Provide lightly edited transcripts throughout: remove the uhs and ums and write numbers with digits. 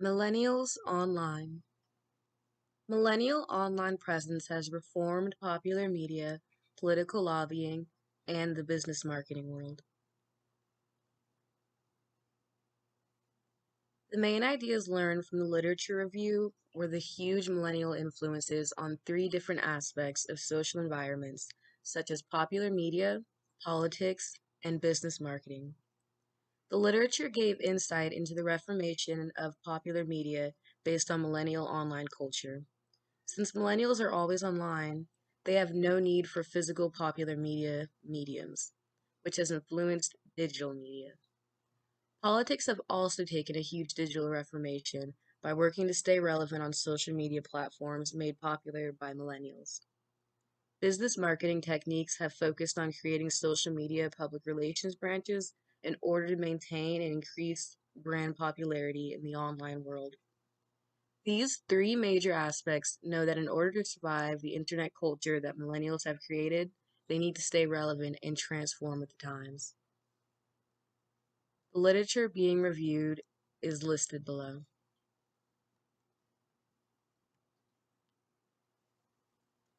Millennials online. Millennial online presence has reformed popular media, political lobbying, and the business marketing world. The main ideas learned from the literature review were the huge millennial influences on three different aspects of social environments, such as popular media, politics, and business marketing. The literature gave insight into the reformation of popular media based on millennial online culture. Since millennials are always online, they have no need for physical popular media mediums, which has influenced digital media. Politics have also taken a huge digital reformation by working to stay relevant on social media platforms made popular by millennials. Business marketing techniques have focused on creating social media public relations branches in order to maintain and increase brand popularity in the online world. These three major aspects know that in order to survive the internet culture that millennials have created, they need to stay relevant and transform with the times. The literature being reviewed is listed below.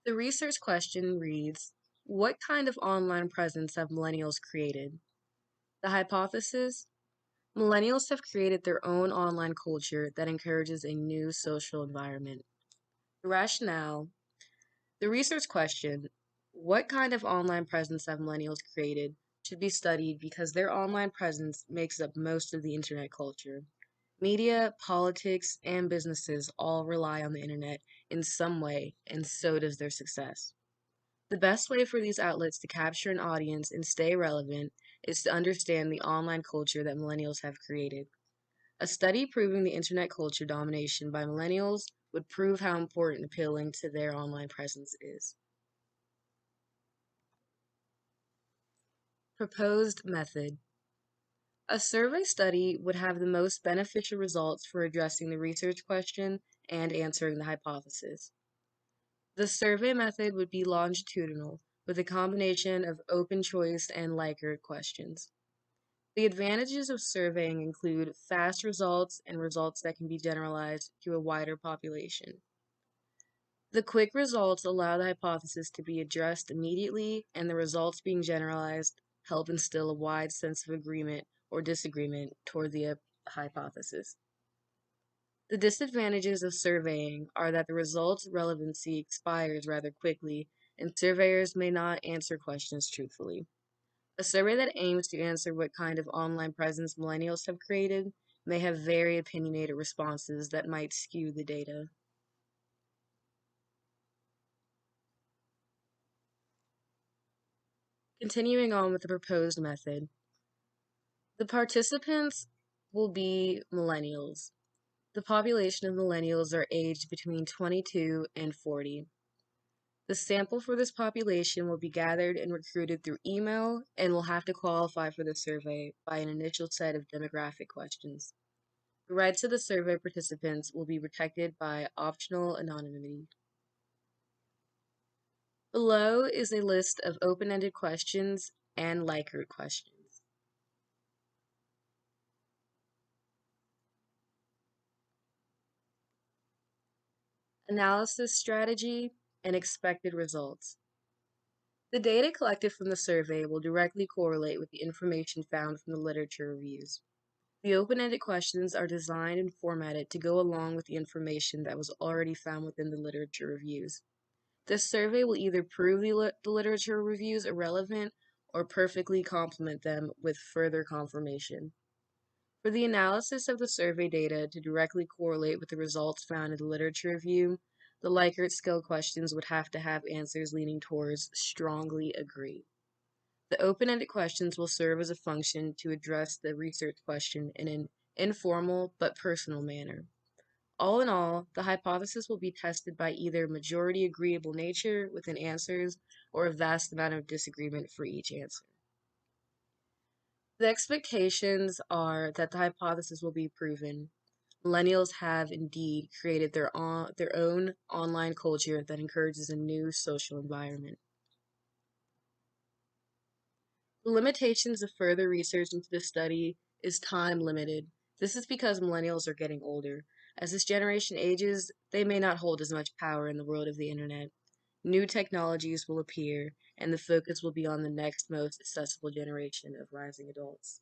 The research question reads, what kind of online presence have millennials created? The hypothesis, millennials have created their own online culture that encourages a new social environment. The rationale, the research question, what kind of online presence have millennials created, should be studied because their online presence makes up most of the internet culture. Media, politics, and businesses all rely on the internet in some way, and so does their success. The best way for these outlets to capture an audience and stay relevant is to understand the online culture that millennials have created. A study proving the internet culture domination by millennials would prove how important appealing to their online presence is. Proposed method. A survey study would have the most beneficial results for addressing the research question and answering the hypothesis. The survey method would be longitudinal, with a combination of open choice and Likert questions. The advantages of surveying include fast results and results that can be generalized to a wider population. The quick results allow the hypothesis to be addressed immediately, and the results being generalized help instill a wide sense of agreement or disagreement toward the hypothesis. The disadvantages of surveying are that the results relevancy expires rather quickly, and surveyors may not answer questions truthfully. A survey that aims to answer what kind of online presence millennials have created may have very opinionated responses that might skew the data. Continuing on with the proposed method, the participants will be millennials. The population of millennials are aged between 22 and 40. The sample for this population will be gathered and recruited through email and will have to qualify for the survey by an initial set of demographic questions. The rights of the survey participants will be protected by optional anonymity. Below is a list of open-ended questions and Likert questions. Analysis strategy and expected results. The data collected from the survey will directly correlate with the information found from the literature reviews. The open-ended questions are designed and formatted to go along with the information that was already found within the literature reviews. This survey will either prove the literature reviews irrelevant or perfectly complement them with further confirmation. For the analysis of the survey data to directly correlate with the results found in the literature review, the Likert scale questions would have to have answers leaning towards strongly agree. The open-ended questions will serve as a function to address the research question in an informal but personal manner. All in all, the hypothesis will be tested by either majority agreeable nature within answers or a vast amount of disagreement for each answer. The expectations are that the hypothesis will be proven. Millennials have indeed created their own online culture that encourages a new social environment. The limitations of further research into the study is time limited. This is because millennials are getting older. As this generation ages, they may not hold as much power in the world of the internet. New technologies will appear, and the focus will be on the next most accessible generation of rising adults.